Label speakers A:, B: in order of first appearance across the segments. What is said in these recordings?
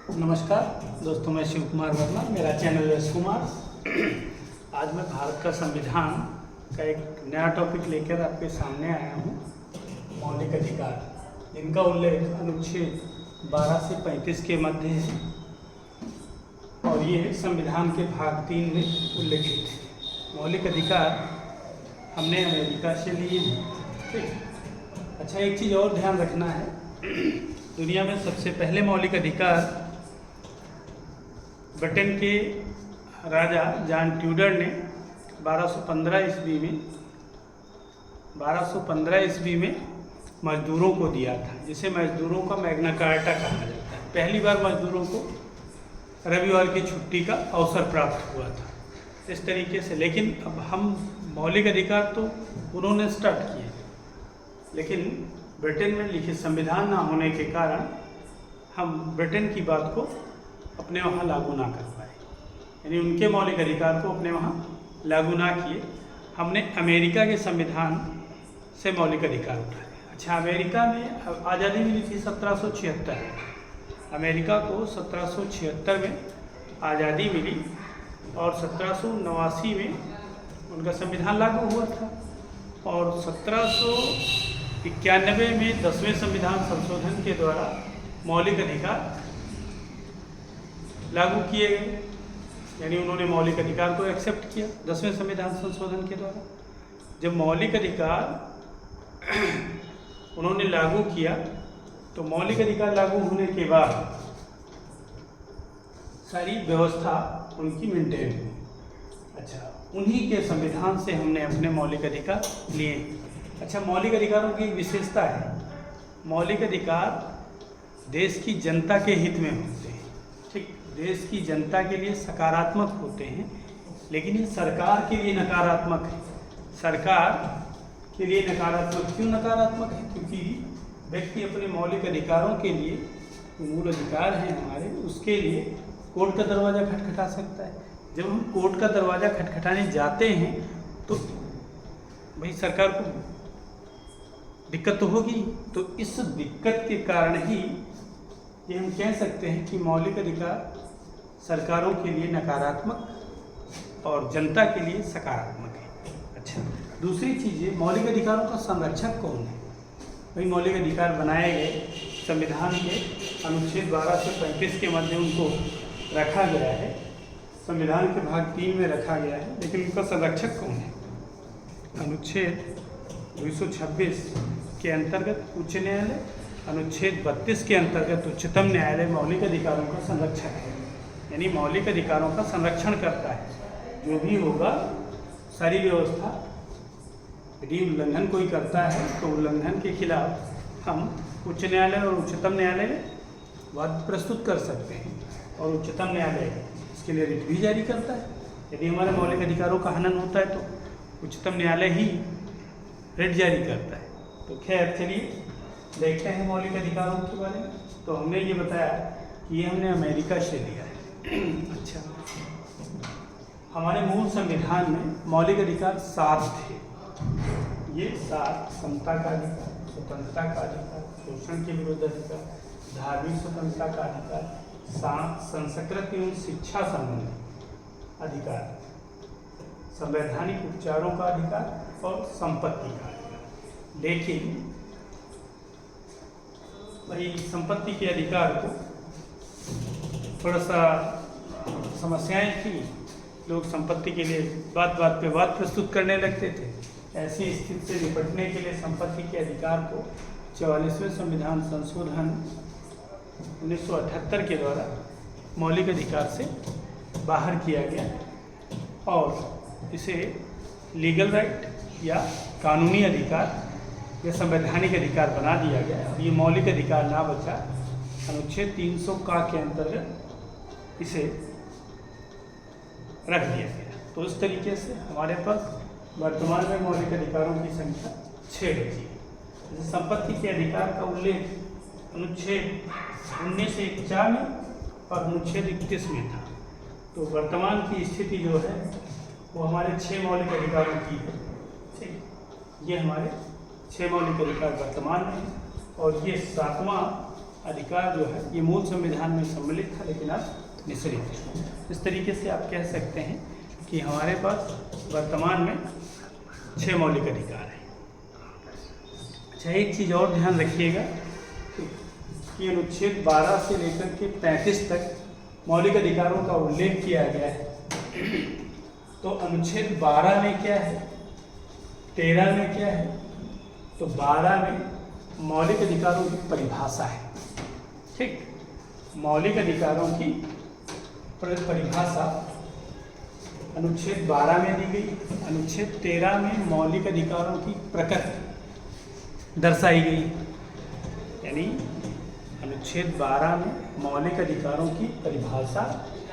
A: नमस्कार दोस्तों, मैं शिव कुमार वर्मा, मेरा चैनल यश कुमार। आज मैं भारत का संविधान का एक नया टॉपिक लेकर आपके सामने आया हूँ। मौलिक अधिकार, जिनका उल्लेख अनुच्छेद 12 से 35 के मध्य है और ये संविधान के भाग 3 में उल्लेखित है। मौलिक अधिकार हमने अमेरिका से लिए हैं। ठीक, अच्छा, एक चीज़ और ध्यान रखना है, दुनिया में सबसे पहले मौलिक अधिकार ब्रिटेन के राजा जॉन ट्यूडर ने 1215 ईस्वी में मजदूरों को दिया था, जिसे मजदूरों का मैग्ना कार्टा कहा जाता है। पहली बार मजदूरों को रविवार की छुट्टी का अवसर प्राप्त हुआ था इस तरीके से। लेकिन अब हम मौलिक अधिकार तो उन्होंने स्टार्ट किए, लेकिन ब्रिटेन में लिखित संविधान ना होने के कारण हम ब्रिटेन की बात को अपने वहाँ लागू ना कर पाए, यानी उनके मौलिक अधिकार को अपने वहाँ लागू ना किए। हमने अमेरिका के संविधान से मौलिक अधिकार उठाए। अच्छा, अमेरिका में आज़ादी मिली थी 1776 में। अमेरिका को 1776 में आज़ादी मिली और 1789 में उनका संविधान लागू हुआ था और 1791 में 10वें संविधान संशोधन के द्वारा मौलिक अधिकार लागू किए गए, यानी उन्होंने मौलिक अधिकार को एक्सेप्ट किया 10वें संविधान संशोधन के द्वारा। जब मौलिक अधिकार उन्होंने लागू किया तो मौलिक अधिकार लागू होने के बाद सारी व्यवस्था उनकी मेंटेन हुई। अच्छा, उन्हीं के संविधान से हमने अपने मौलिक अधिकार लिए। अच्छा, मौलिक अधिकारों की एक विशेषता है, मौलिक अधिकार देश की जनता के हित में होते हैं। ठीक, देश की जनता के लिए सकारात्मक होते हैं, लेकिन ये सरकार के लिए नकारात्मक है। सरकार के लिए नकारात्मक क्यों नकारात्मक है? क्योंकि व्यक्ति अपने मौलिक अधिकारों के लिए, मूल अधिकार हैं हमारे, उसके लिए कोर्ट का दरवाज़ा खटखटा सकता है। जब हम कोर्ट का दरवाज़ा खटखटाने जाते हैं तो भाई सरकार को दिक्कत तो होगी। तो इस दिक्कत के कारण ही ये हम कह सकते हैं कि मौलिक अधिकार सरकारों के लिए नकारात्मक और जनता के लिए सकारात्मक है। अच्छा, दूसरी चीज़ ये, मौलिक अधिकारों का संरक्षक कौन है? भाई मौलिक अधिकार बनाए गए संविधान के अनुच्छेद 12 से 35 के मध्य उनको रखा गया है, संविधान के भाग 3 में रखा गया है, लेकिन उनका संरक्षक कौन है? अनुच्छेद 226 के अंतर्गत उच्च न्यायालय, अनुच्छेद 32 के अंतर्गत उच्चतम न्यायालय मौलिक अधिकारों का संरक्षक है, यानी मौलिक अधिकारों का संरक्षण करता है। जो भी होगा सारी व्यवस्था, यदि उल्लंघन कोई करता है तो उल्लंघन के खिलाफ हम उच्च न्यायालय और उच्चतम न्यायालय में वाद प्रस्तुत कर सकते हैं और उच्चतम न्यायालय इसके लिए रिट भी जारी करता है। यदि हमारे मौलिक अधिकारों का हनन होता है तो उच्चतम न्यायालय ही रिट जारी करता है। तो खैर, चलिए देखते हैं मौलिक अधिकारों के बारे में। तो हमने ये बताया कि ये हमने अमेरिका से लिया है। अच्छा, हमारे मूल संविधान में मौलिक अधिकार 7 थे। ये 7 समता का अधिकार, स्वतंत्रता का अधिकार, शोषण के विरुद्ध अधिकार, धार्मिक स्वतंत्रता का अधिकार, संस्कृत एवं शिक्षा संबंधी अधिकार, संवैधानिक उपचारों का अधिकार और संपत्ति का अधिकार। लेकिन भाई संपत्ति के अधिकार को थोड़ा सा समस्याएं थी, लोग संपत्ति के लिए बात बात पे वाद प्रस्तुत करने लगते थे। ऐसी स्थिति से निपटने के लिए संपत्ति के अधिकार को 44वें संविधान संशोधन 1978 के द्वारा मौलिक अधिकार से बाहर किया गया और इसे लीगल राइट या कानूनी अधिकार या संवैधानिक अधिकार बना दिया गया। अब ये मौलिक अधिकार ना बचा, अनुच्छेद 300 का के अंतर्गत इसे रख दिया गया। तो इस तरीके से हमारे पास वर्तमान में मौलिक अधिकारों की संख्या 6 बची है। संपत्ति के अधिकार का उल्लेख अनुच्छेद 1901 में और अनुच्छेद 31 में था। तो वर्तमान की स्थिति जो है वो हमारे 6 मौलिक अधिकारों की है। ठीक, ये हमारे 6 मौलिक अधिकार वर्तमान में है और ये 7वां अधिकार जो है ये मूल संविधान में सम्मिलित था, लेकिन अब निश्चित है। इस तरीके से आप कह सकते हैं कि हमारे पास वर्तमान में 6 मौलिक अधिकार हैं। अच्छा, एक चीज़ और ध्यान रखिएगा कि अनुच्छेद 12 से लेकर के 35 तक मौलिक अधिकारों का उल्लेख किया गया है। तो अनुच्छेद 12 में क्या है, 13 में क्या है, तो 12 में मौलिक अधिकारों की परिभाषा है। ठीक, मौलिक अधिकारों की परिभाषा अनुच्छेद 12 में दी गई। अनुच्छेद 13 में मौलिक अधिकारों की प्रकृति दर्शाई गई, यानी अनुच्छेद 12 में मौलिक अधिकारों की परिभाषा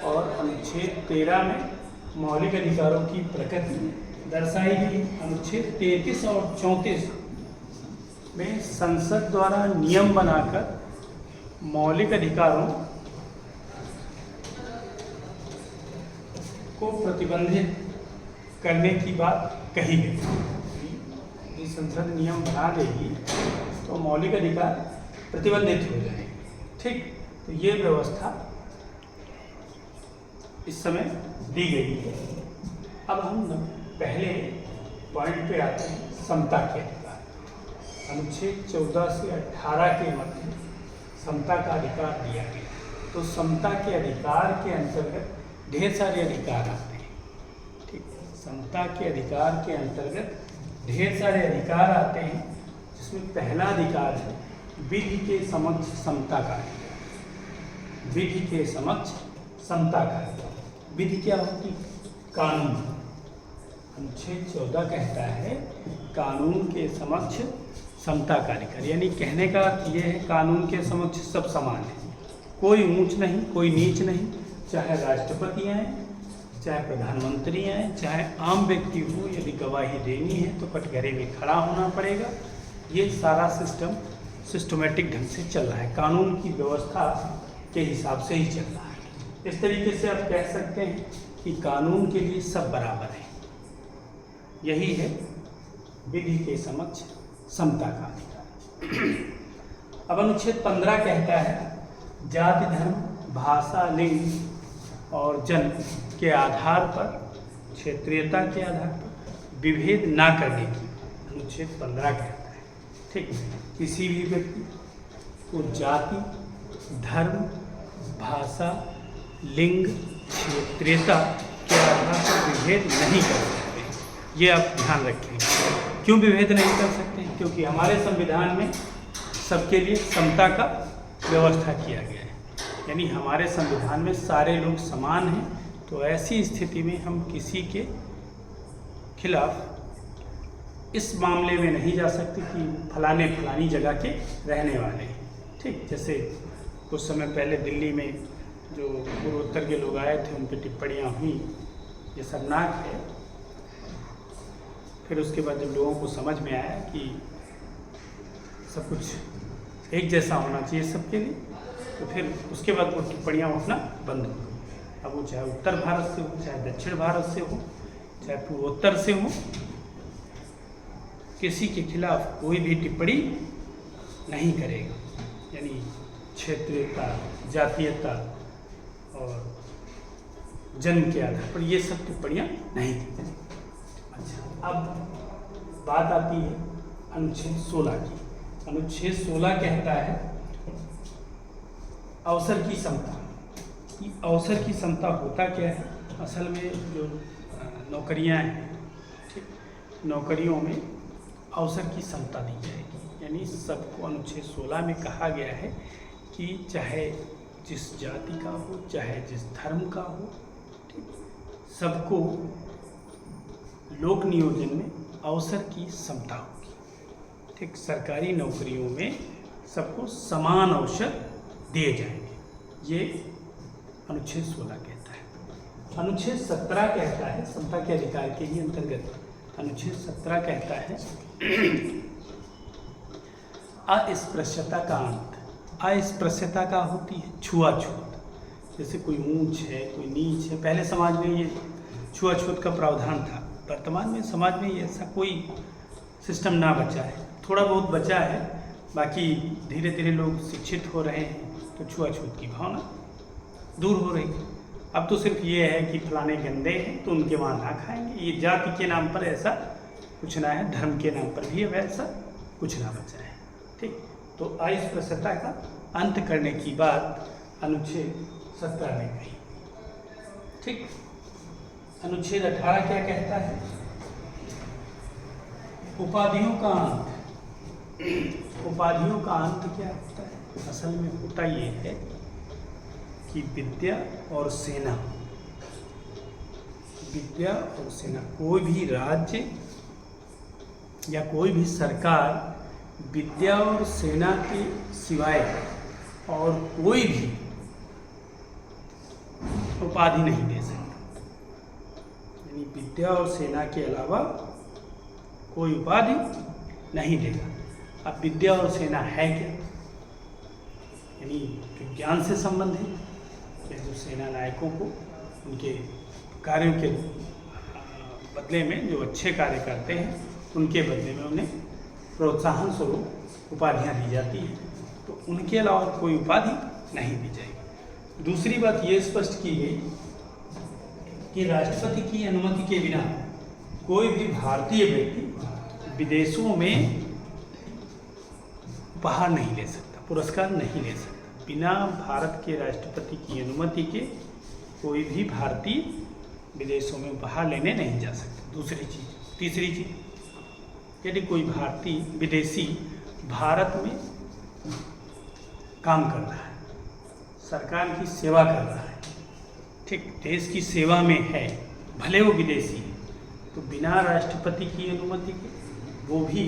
A: और अनुच्छेद 13 में मौलिक अधिकारों की प्रकृति दर्शाई गई। अनुच्छेद 33 और 34 में संसद द्वारा नियम बनाकर मौलिक अधिकारों को प्रतिबंधित करने की बात कही गई। यदि संसद नियम बना देगी तो मौलिक अधिकार प्रतिबंधित हो जाएंगे। ठीक, तो ये व्यवस्था इस समय दी गई है। अब हम पहले पॉइंट पे आते हैं, समता के अधिकार। अनुच्छेद 14 से 18 के मध्य समता का अधिकार दिया गया। तो समता के अधिकार के अंतर्गत ढेर सारे अधिकार आते हैं। ठीक, समता के अधिकार के अंतर्गत ढेर सारे अधिकार आते हैं, जिसमें पहला अधिकार है विधि के समक्ष समता का अधिकार। विधि के समक्ष समता का अधिकार। विधि क्या होती है? कानून। अनुच्छेद 14 कहता है कानून के समक्ष समता का अधिकार, यानी कहने का अर्थ ये है कानून के समक्ष सब समान है, कोई ऊंच नहीं, कोई नीच नहीं। चाहे राष्ट्रपति आए, चाहे प्रधानमंत्री आए, चाहे आम व्यक्ति हो, यदि गवाही देनी है तो कटघरे में खड़ा होना पड़ेगा। ये सारा सिस्टम सिस्टमेटिक ढंग से चल रहा है, कानून की व्यवस्था के हिसाब से ही चल रहा है। इस तरीके से आप कह सकते हैं कि कानून के लिए सब बराबर हैं। यही है विधि के समक्ष समता का अधिकार। अब अनुच्छेद 15 कहता है जाति, धर्म, भाषा, लिंग और जन्म के आधार पर, क्षेत्रीयता के आधार पर विभेद ना करने की अनुच्छेद 15 कहता है। ठीक, किसी भी व्यक्ति को जाति, धर्म, भाषा, लिंग, क्षेत्रीयता के आधार पर विभेद नहीं कर सकते। ये आप ध्यान रखें। क्यों विभेद नहीं कर सकते? क्योंकि हमारे संविधान में सबके लिए समता का व्यवस्था किया गया है, यानी हमारे संविधान में सारे लोग समान हैं। तो ऐसी स्थिति में हम किसी के खिलाफ इस मामले में नहीं जा सकते कि फलानी जगह के रहने वाले हैं। ठीक, जैसे कुछ समय पहले दिल्ली में जो पूर्वोत्तर के लोग आए थे, उन पर टिप्पणियाँ हुई, ये शर्मनाक है। फिर उसके बाद जब लोगों को समझ में आया कि सब कुछ एक जैसा होना चाहिए सबके लिए, तो फिर उसके बाद वो टिप्पणियाँ उठना बंद हो गई। अब वो चाहे उत्तर भारत से हो, चाहे दक्षिण भारत से हो, चाहे पूर्वोत्तर से हो, किसी के खिलाफ कोई भी टिप्पणी नहीं करेगा। यानी क्षेत्रीयता, जातीयता और जन्म के आधार पर ये सब टिप्पणियाँ नहीं की। अच्छा, अब बात आती है अनुच्छेद 16 की। अनुच्छेद 16 कहता है अवसर की समता। अवसर की समता होता क्या है? असल में जो नौकरियां हैं, ठीक, नौकरियों में अवसर की समता दी जाएगी। यानी सबको अनुच्छेद 16 में कहा गया है कि चाहे जिस जाति का हो, चाहे जिस धर्म का हो, ठीक, सबको लोक नियोजन में अवसर की समता होगी। ठीक, सरकारी नौकरियों में सबको समान अवसर दिए जाएंगे। ये अनुच्छेद 16 कहता है। अनुच्छेद 17 कहता है समता के अधिकार के ही अंतर्गत। अनुच्छेद 17 कहता है अस्पृश्यता का अंत। अस्पृश्यता का होती है छुआछूत। जैसे कोई ऊंच है, कोई नीच है। पहले समाज में ये छुआछूत का प्रावधान था। वर्तमान में समाज में ये ऐसा कोई सिस्टम ना बचा है, थोड़ा बहुत बचा है। बाकी धीरे धीरे लोग शिक्षित हो रहे हैं तो छुआछूत की भावना दूर हो रही है। अब तो सिर्फ ये है कि फलाने गंदे हैं तो उनके वहाँ ना खाएंगे, ये जाति के नाम पर ऐसा कुछ ना है, धर्म के नाम पर भी अब ऐसा कुछ ना बचा है। ठीक, तो अस्पृश्यता का अंत करने की बात अनुच्छेद 17 में कही। ठीक, अनुच्छेद 18 क्या कहता है? उपाधियों का अंत। उपाधियों का अंत क्या होता है? असल में होता ये है कि विद्या और सेना, विद्या और सेना, कोई भी राज्य या कोई भी सरकार विद्या और सेना के सिवाय और कोई भी उपाधि नहीं दे सकता। यानी विद्या और सेना के अलावा कोई उपाधि नहीं देगा। अब विद्या और सेना है क्या? यानी विज्ञान से संबंधित, जो सेना नायकों को उनके कार्यों के बदले में, जो अच्छे कार्य करते हैं उनके बदले में उन्हें प्रोत्साहन स्वरूप उपाधियाँ दी जाती हैं, तो उनके अलावा कोई उपाधि नहीं दी जाएगी। दूसरी बात ये स्पष्ट की गई कि राष्ट्रपति की अनुमति के बिना कोई भी भारतीय व्यक्ति विदेशों में उपहार नहीं ले सकता, पुरस्कार नहीं ले सकता। बिना भारत के राष्ट्रपति की अनुमति के कोई भी भारतीय विदेशों में उपहार लेने नहीं जा सकता। दूसरी चीज़। तीसरी चीज़, यदि कोई भारतीय विदेशी भारत में काम कर रहा है, सरकार की सेवा कर रहा है, ठीक, देश की सेवा में है, भले वो विदेशी है, तो बिना राष्ट्रपति की अनुमति के वो भी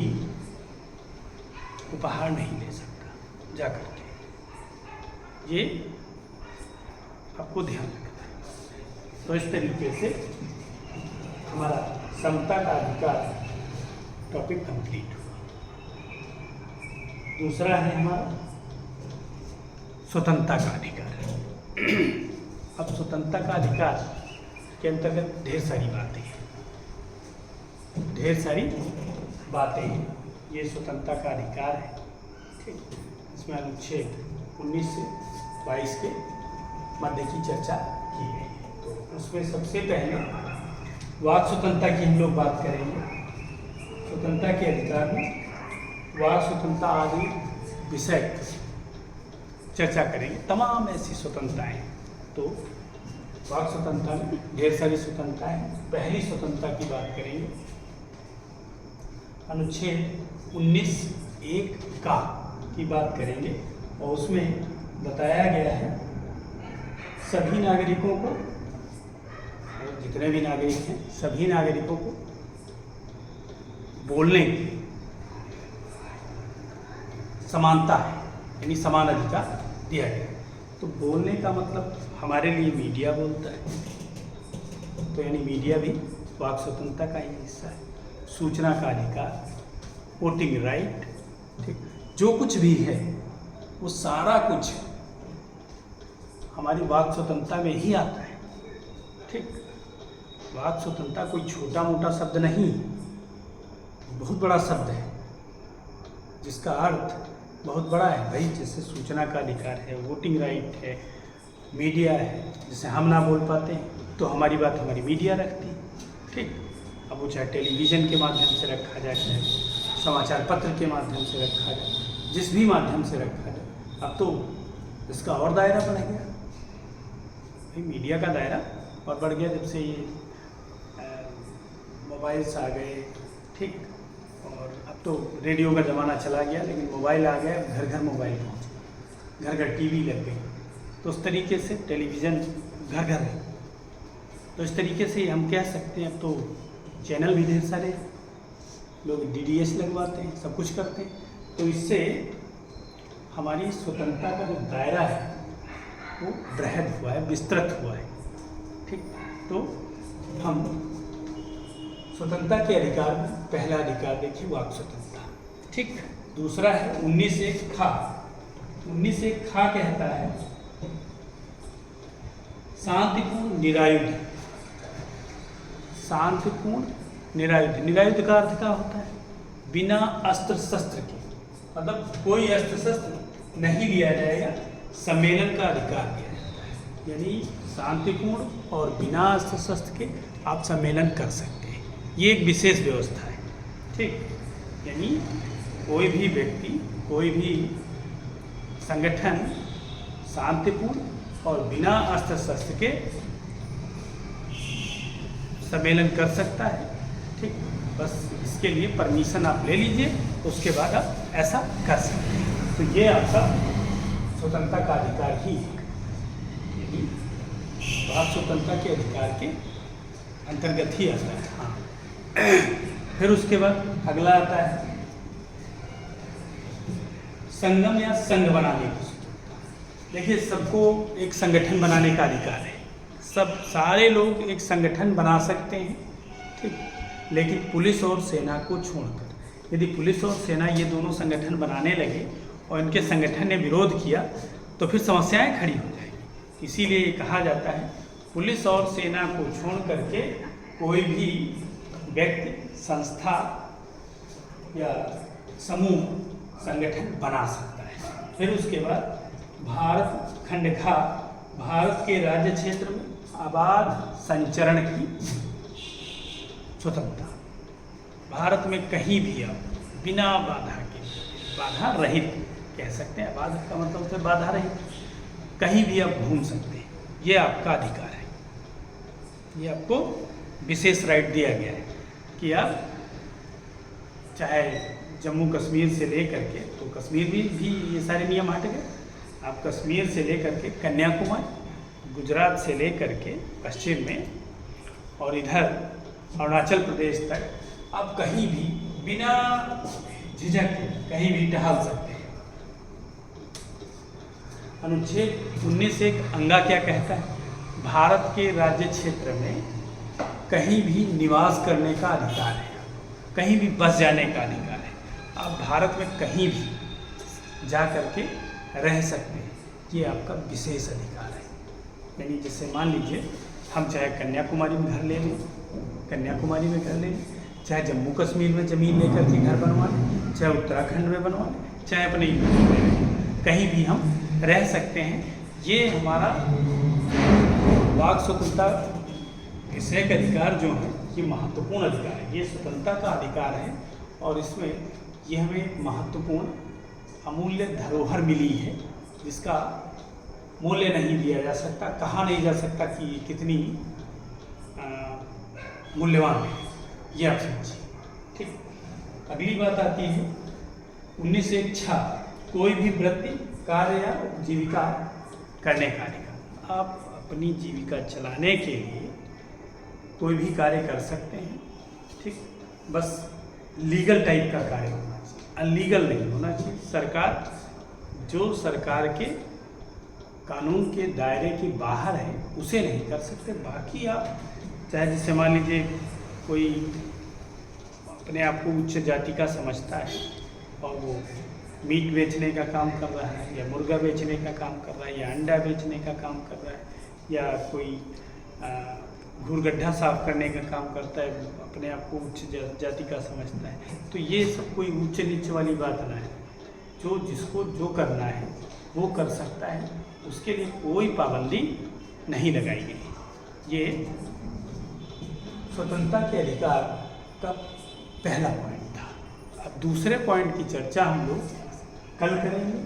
A: उपहार नहीं ले सकता जा करके। ये आपको ध्यान रखना है। तो इस तरीके से हमारा समता का अधिकार टॉपिक कंप्लीट हुआ। दूसरा है हमारा स्वतंत्रता का अधिकार। अब स्वतंत्रता का अधिकार के अंतर्गत ढेर सारी बातें हैं, ढेर सारी बातें हैं। ये स्वतंत्रता का अधिकार है, ठीक। इसमें अनुच्छेद 19 से 22 के मध्य की चर्चा की गई है। तो उसमें सबसे पहले वाक स्वतंत्रता की हम लोग बात करेंगे। स्वतंत्रता के अधिकार में वाक स्वतंत्रता आदि विषय चर्चा करेंगे। तमाम ऐसी स्वतंत्रताएं, तो वाक स्वतंत्रता में ढेर सारी स्वतंत्रताएं हैं। पहली स्वतंत्रता की बात करेंगे, अनुच्छेद 19(1) का की बात करेंगे, और उसमें बताया गया है सभी नागरिकों को, जितने भी नागरिक हैं सभी नागरिकों को बोलने की समानता है, यानी समान अधिकार दिया गया। तो बोलने का मतलब हमारे लिए मीडिया बोलता है, तो यानी मीडिया भी वाक स्वतंत्रता का ही हिस्सा है। सूचना का अधिकार, वोटिंग राइट, ठीक, जो कुछ भी है वो सारा कुछ हमारी वाक स्वतंत्रता में ही आता है, ठीक। वाक स्वतंत्रता कोई छोटा मोटा शब्द नहीं, बहुत बड़ा शब्द है जिसका अर्थ बहुत बड़ा है भाई। जैसे सूचना का अधिकार है, वोटिंग राइट है, मीडिया है, जैसे हम ना बोल पाते हैं तो हमारी बात हमारी मीडिया रखती है, ठीक। अब वो चाहे टेलीविज़न के माध्यम से रखा जाए, चाहे समाचार पत्र के माध्यम से रखा जाए, जिस भी माध्यम से रखा जाए। अब तो इसका और दायरा बढ़ गया भाई, मीडिया का दायरा और बढ़ गया जब से ये मोबाइल्स आ गए, ठीक। और अब तो रेडियो का ज़माना चला गया, लेकिन मोबाइल आ गया, घर घर मोबाइल पहुँच, घर घर टीवी लग गई, तो उस तरीके से टेलीविज़न घर घर है। तो इस तरीके से हम कह सकते हैं अब तो चैनल भी ढेर सारे लोग DDS लगवाते हैं, सब कुछ करते हैं। तो इससे हमारी स्वतंत्रता का जो दायरा है वो बृहद हुआ है, विस्तृत हुआ है, ठीक। तो हम स्वतंत्रता के अधिकार में पहला अधिकार देखिए वाक स्वतंत्रता, ठीक। दूसरा है 19(1) खा। 19(1) खा कहता है शांतिपूर्ण निरायुध। शांतिपूर्ण निरायुध, निरायुध का अर्थ क्या होता है? बिना अस्त्र शस्त्र के, मतलब कोई अस्त्र शस्त्र नहीं लिया जाएगा, सम्मेलन का अधिकार दिया जाता है। यानी शांतिपूर्ण और बिना अस्त्र शस्त्र के आप सम्मेलन कर सकते हैं, ये एक विशेष व्यवस्था है। ठीक, यानी कोई भी व्यक्ति, कोई भी संगठन शांतिपूर्ण और बिना अस्त्र शस्त्र के सम्मेलन कर सकता है। ठीक, बस इसके लिए परमिशन आप ले लीजिए, उसके बाद आप ऐसा कर सकते हैं। तो ये आपका स्वतंत्रता का अधिकार ही है, यानी वाक स्वतंत्रता के अधिकार के अंतर्गत ही आता है। हाँ, फिर उसके बाद अगला आता है संगम या संघ बनाने की। देखिए, सबको एक संगठन बनाने का अधिकार है, सब सारे लोग एक संगठन बना सकते हैं। ठीक, लेकिन पुलिस और सेना को छोड़कर, यदि पुलिस और सेना ये दोनों संगठन बनाने लगे और इनके संगठन ने विरोध किया तो फिर समस्याएं खड़ी हो जाएगी। इसीलिए ये कहा जाता है पुलिस और सेना को छोड़ करके कोई भी व्यक्ति, संस्था या समूह संगठन बना सकता है। फिर उसके बाद भारत खंड का, भारत के राज्य क्षेत्र में आबाद संचरण की स्वतंत्रता। भारत में कहीं भी आप बिना बाधा के, बाधा रहित कह सकते हैं, आबाद का मतलब से बाधा रहित, कहीं भी आप घूम सकते हैं, ये आपका अधिकार है। ये आपको विशेष राइट दिया गया है कि आप चाहे जम्मू कश्मीर से लेकर के, तो कश्मीर भी ये सारे नियम हट गए। आप कश्मीर से लेकर के कन्याकुमारी, गुजरात से लेकर के पश्चिम में और इधर अरुणाचल प्रदेश तक आप कहीं भी बिना झिझक के कहीं भी टहल सकते हैं। अनुच्छेद 19(1) अंगा क्या कहता है? भारत के राज्य क्षेत्र में कहीं भी निवास करने का अधिकार है, कहीं भी बस जाने का अधिकार है। आप भारत में कहीं भी जा कर के रह सकते हैं, ये आपका विशेष अधिकार है। यानी जैसे मान लीजिए हम चाहे कन्याकुमारी में घर ले लें, कन्याकुमारी में घर ले लें, चाहे जम्मू कश्मीर में ज़मीन लेकर के घर बनवा लें, चाहे उत्तराखंड में बनवा लें, चाहे अपने यूपी में, कहीं भी हम रह सकते हैं। ये हमारा वाक स्वतंत्रता विषयक अधिकार जो है ये महत्वपूर्ण अधिकार है, ये स्वतंत्रता का अधिकार है और इसमें ये हमें महत्वपूर्ण अमूल्य धरोहर मिली है जिसका मूल्य नहीं दिया जा सकता, कहा नहीं जा सकता कि ये कितनी मूल्यवान है, ये आप समझिए। ठीक, अगली बात आती है 19(6) कोई भी वृत्ति, कार्य या जीविका करने का अधिकार। आप अपनी जीविका चलाने के लिए कोई भी कार्य कर सकते हैं। ठीक, बस लीगल टाइप का कार्य होना चाहिए, अनलीगल नहीं होना चाहिए। सरकार जो सरकार के कानून के दायरे के बाहर है उसे नहीं कर सकते। बाकी आप चाहे जैसे मान लीजिए कोई अपने आप को उच्च जाति का समझता है और वो मीट बेचने का काम कर रहा है या मुर्गा बेचने का काम कर रहा है या अंडा बेचने का काम कर रहा है या कोई घूरगड्ढा साफ करने का काम करता है, अपने आप को उच्च जाति का समझता है, तो ये सब कोई उच्च नीच वाली बात ना है। जो जिसको जो करना है वो कर सकता है, उसके लिए कोई पाबंदी नहीं लगाई गई। ये स्वतंत्रता के अधिकार का पहला पॉइंट था। अब दूसरे पॉइंट की चर्चा हम लोग कल करेंगे।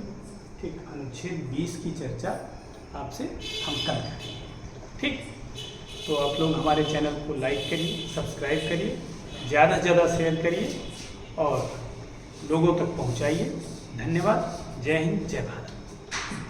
A: ठीक, अनुच्छेद 20 की चर्चा आपसे हम कल करेंगे। ठीक, तो आप लोग हमारे चैनल को लाइक करिए, सब्सक्राइब करिए, ज़्यादा से ज़्यादा शेयर करिए और लोगों तक पहुंचाइए। धन्यवाद। जय हिंद, जय भारत।